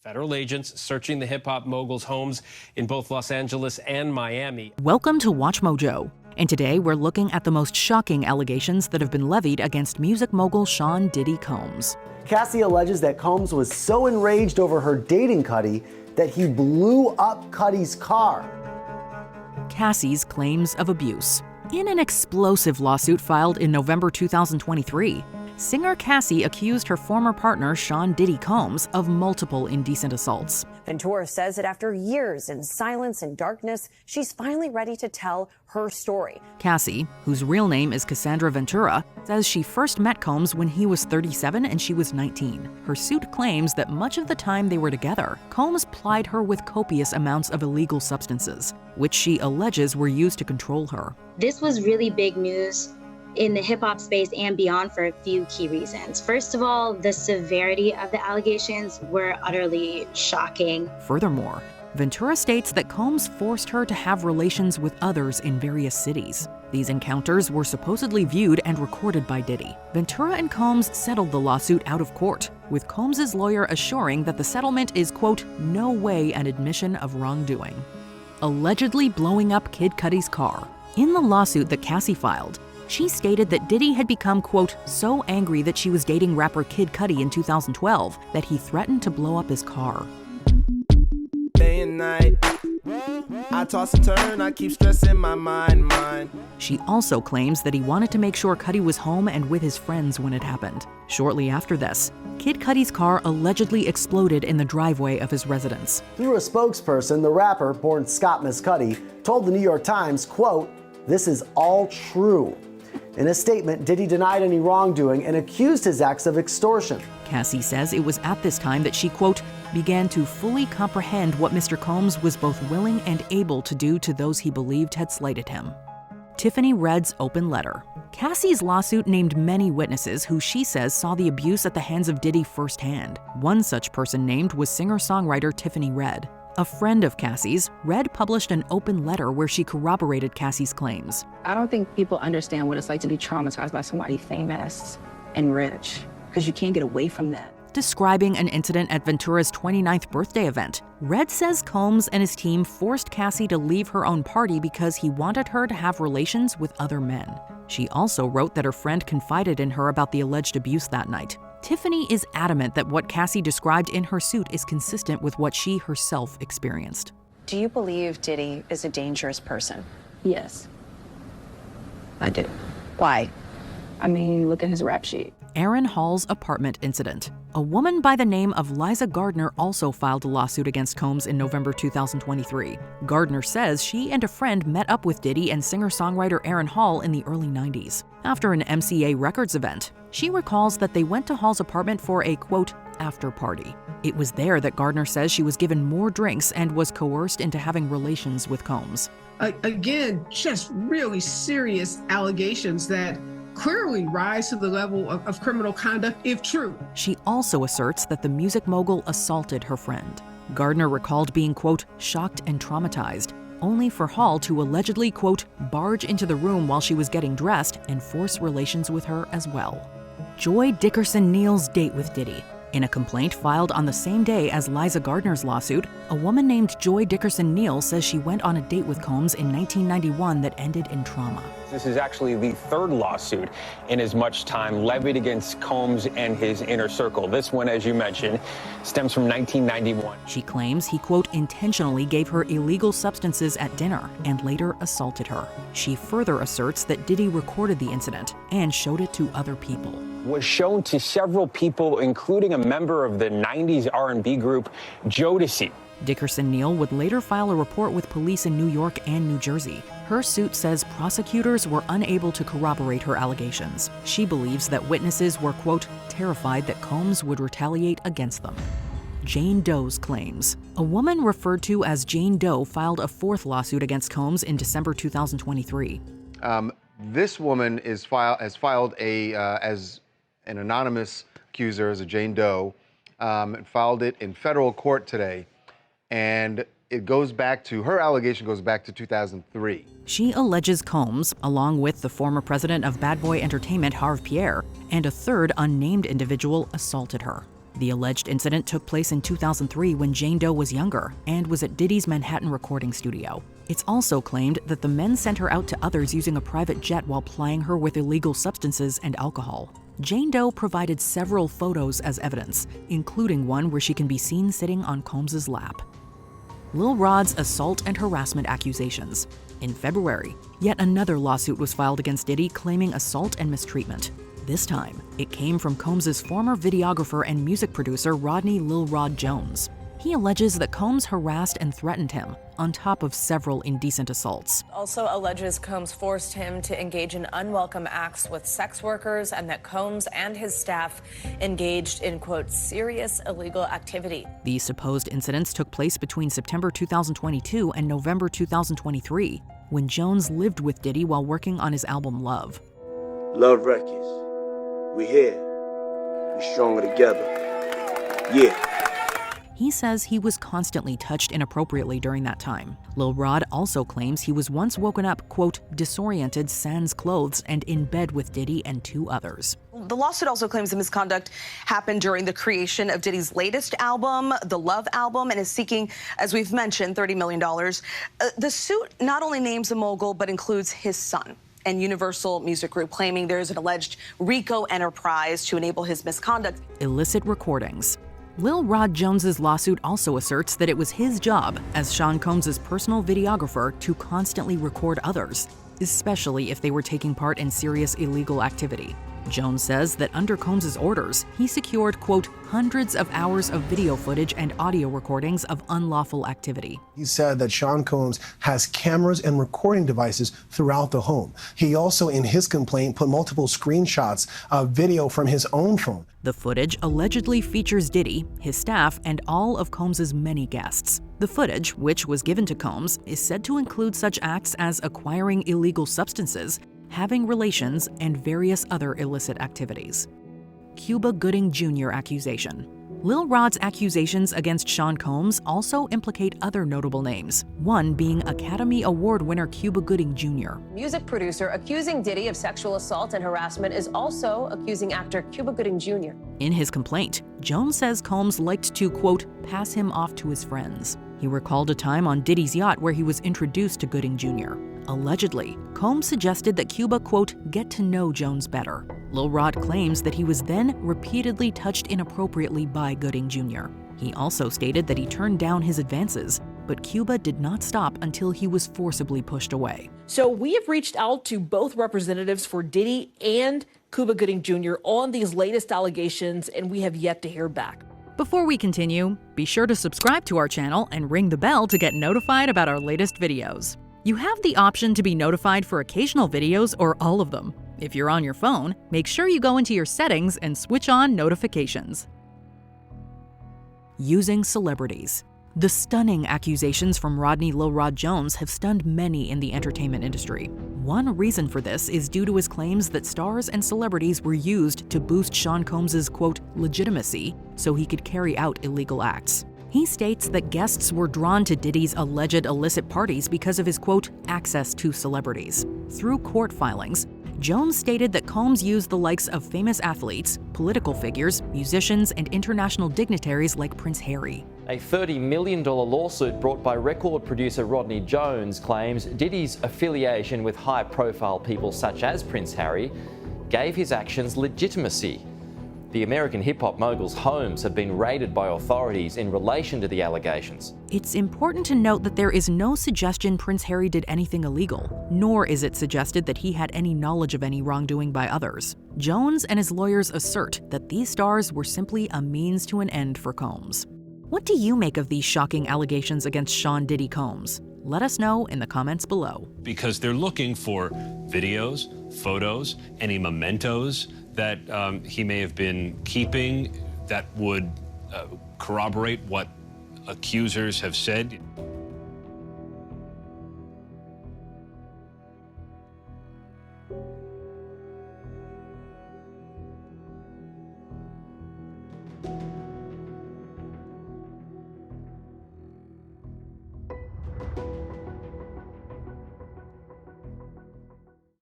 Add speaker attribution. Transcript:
Speaker 1: Federal agents searching the hip-hop mogul's homes in both Los Angeles and Miami.
Speaker 2: Welcome to WatchMojo. And today we're looking at the most shocking allegations that have been levied against music mogul Sean Diddy Combs.
Speaker 3: Cassie alleges that Combs was so enraged over her dating Cudi that he blew up Cudi's car.
Speaker 2: Cassie's claims of abuse. In an explosive lawsuit filed in November 2023, singer Cassie accused her former partner Sean Diddy Combs of multiple indecent assaults.
Speaker 4: Ventura says that after years in silence and darkness, she's finally ready to tell her story.
Speaker 2: Cassie, whose real name is Cassandra Ventura, says she first met Combs when he was 37 and she was 19. Her suit claims that much of the time they were together, Combs plied her with copious amounts of illegal substances, which she alleges were used to control her.
Speaker 5: This was really big news in the hip-hop space and beyond for a few key reasons. First of all, the severity of the allegations were utterly shocking.
Speaker 2: Furthermore, Ventura states that Combs forced her to have relations with others in various cities. These encounters were supposedly viewed and recorded by Diddy. Ventura and Combs settled the lawsuit out of court, with Combs' lawyer assuring that the settlement is, quote, no way an admission of wrongdoing. Allegedly blowing up Kid Cudi's car. In the lawsuit that Cassie filed, she stated that Diddy had become, quote, so angry that she was dating rapper Kid Cudi in 2012 that he threatened to blow up his car.
Speaker 6: Day and night, I toss and turn, I keep stressing my mind.
Speaker 2: She also claims that he wanted to make sure Cudi was home and with his friends when it happened. Shortly after this, Kid Cudi's car allegedly exploded in the driveway of his residence.
Speaker 3: Through a spokesperson, the rapper, born Scott Cudi, told the New York Times, quote, "This is all true." In a statement, Diddy denied any wrongdoing and accused his ex of extortion.
Speaker 2: Cassie says it was at this time that she, quote, began to fully comprehend what Mr. Combs was both willing and able to do to those he believed had slighted him. Tiffany Red's open letter. Cassie's lawsuit named many witnesses who she says saw the abuse at the hands of Diddy firsthand. One such person named was singer-songwriter Tiffany Red. A friend of Cassie's, Red published an open letter where she corroborated Cassie's claims.
Speaker 7: I don't think people understand what it's like to be traumatized by somebody famous and rich, because you can't get away from that.
Speaker 2: Describing an incident at Ventura's 29th birthday event, Red says Combs and his team forced Cassie to leave her own party because he wanted her to have relations with other men. She also wrote that her friend confided in her about the alleged abuse that night. Tiffany is adamant that what Cassie described in her suit is consistent with what she herself experienced.
Speaker 4: Do you believe Diddy is a dangerous person?
Speaker 7: Yes, I do.
Speaker 4: Why?
Speaker 7: I mean, look at his rap sheet.
Speaker 2: Aaron Hall's apartment incident. A woman by the name of Liza Gardner also filed a lawsuit against Combs in November 2023. Gardner says she and a friend met up with Diddy and singer-songwriter Aaron Hall in the early 90s. After an MCA Records event, she recalls that they went to Hall's apartment for a, quote, after party. It was there that Gardner says she was given more drinks and was coerced into having relations with Combs.
Speaker 8: Again, just really serious allegations that clearly rise to the level of criminal conduct, if true.
Speaker 2: She also asserts that the music mogul assaulted her friend. Gardner recalled being, quote, shocked and traumatized, only for Hall to allegedly, quote, barge into the room while she was getting dressed and force relations with her as well. Joy Dickerson-Neal's date with Diddy. In a complaint filed on the same day as Liza Gardner's lawsuit, a woman named Joy Dickerson-Neal says she went on a date with Combs in 1991 that ended in trauma.
Speaker 9: This is actually the third lawsuit in as much time levied against Combs and his inner circle. This one, as you mentioned, stems from 1991.
Speaker 2: She claims he, quote, intentionally gave her illegal substances at dinner and later assaulted her. She further asserts that Diddy recorded the incident and showed it to other people.
Speaker 9: Was shown to several people, including a member of the 90s R&B group Jodeci.
Speaker 2: Dickerson-Neal would later file a report with police in New York and New Jersey. Her suit says prosecutors were unable to corroborate her allegations. She believes that witnesses were, quote, terrified that Combs would retaliate against them. Jane Doe's claims. A woman referred to as Jane Doe filed a fourth lawsuit against Combs in December 2023.
Speaker 10: This woman has filed as an anonymous accuser, as a Jane Doe, and filed it in federal court today. And it goes back to, her allegation goes back to 2003.
Speaker 2: She alleges Combs, along with the former president of Bad Boy Entertainment, Harve Pierre, and a third unnamed individual assaulted her. The alleged incident took place in 2003 when Jane Doe was younger and was at Diddy's Manhattan recording studio. It's also claimed that the men sent her out to others using a private jet while plying her with illegal substances and alcohol. Jane Doe provided several photos as evidence, including one where she can be seen sitting on Combs's lap. Lil Rod's assault and harassment accusations. In February, yet another lawsuit was filed against Diddy claiming assault and mistreatment. This time, it came from Combs's former videographer and music producer Rodney Lil Rod Jones. He alleges that Combs harassed and threatened him, on top of several indecent assaults.
Speaker 11: Also alleges Combs forced him to engage in unwelcome acts with sex workers and that Combs and his staff engaged in, quote, serious illegal activity.
Speaker 2: These supposed incidents took place between September 2022 and November 2023, when Jones lived with Diddy while working on his album Love.
Speaker 12: Love Records. We here. We stronger together. Yeah.
Speaker 2: He says he was constantly touched inappropriately during that time. Lil Rod also claims he was once woken up, quote, disoriented, sans clothes, and in bed with Diddy and 2 others.
Speaker 13: The lawsuit also claims the misconduct happened during the creation of Diddy's latest album, the Love album, and is seeking, as we've mentioned, $30 million. The suit not only names a mogul, but includes his son and Universal Music Group, claiming there is an alleged RICO enterprise to enable his misconduct.
Speaker 2: Illicit Recordings. Lil Rod Jones's lawsuit also asserts that it was his job as Sean Combs's personal videographer to constantly record others, especially if they were taking part in serious illegal activity. Jones says that under Combs's orders, he secured, quote, hundreds of hours of video footage and audio recordings of unlawful activity.
Speaker 14: He said that Sean Combs has cameras and recording devices throughout the home. He also, in his complaint, put multiple screenshots of video from his own phone.
Speaker 2: The footage allegedly features Diddy, his staff, and all of Combs's many guests. The footage, which was given to Combs, is said to include such acts as acquiring illegal substances, having relations, and various other illicit activities. Cuba Gooding Jr. accusation. Lil Rod's accusations against Sean Combs also implicate other notable names, one being Academy Award winner Cuba Gooding Jr.
Speaker 11: Music producer accusing Diddy of sexual assault and harassment is also accusing actor Cuba Gooding Jr.
Speaker 2: In his complaint, Jones says Combs liked to, quote, pass him off to his friends. He recalled a time on Diddy's yacht where he was introduced to Gooding Jr. Allegedly, Combs suggested that Cuba, quote, get to know Jones better. Lil Rod claims that he was then repeatedly touched inappropriately by Gooding Jr. He also stated that he turned down his advances, but Cuba did not stop until he was forcibly pushed away.
Speaker 15: So we have reached out to both representatives for Diddy and Cuba Gooding Jr. on these latest allegations, and we have yet to hear back.
Speaker 2: Before we continue, be sure to subscribe to our channel and ring the bell to get notified about our latest videos. You have the option to be notified for occasional videos or all of them. If you're on your phone, make sure you go into your settings and switch on notifications. Using celebrities. The stunning accusations from Rodney Lil Rod Jones have stunned many in the entertainment industry. One reason for this is due to his claims that stars and celebrities were used to boost Sean Combs's, quote, legitimacy so he could carry out illegal acts. He states that guests were drawn to Diddy's alleged illicit parties because of his, quote, access to celebrities. Through court filings, Jones stated that Combs used the likes of famous athletes, political figures, musicians, and international dignitaries like Prince Harry.
Speaker 16: A $30 million lawsuit brought by record producer Rodney Jones claims Diddy's affiliation with high-profile people such as Prince Harry gave his actions legitimacy. The American hip-hop mogul's homes have been raided by authorities in relation to the allegations.
Speaker 2: It's important to note that there is no suggestion Prince Harry did anything illegal, nor is it suggested that he had any knowledge of any wrongdoing by others. Jones and his lawyers assert that these stars were simply a means to an end for Combs. What do you make of these shocking allegations against Sean Diddy Combs? Let us know in the comments below.
Speaker 17: Because they're looking for videos, photos, any mementos that he may have been keeping that would corroborate what accusers have said.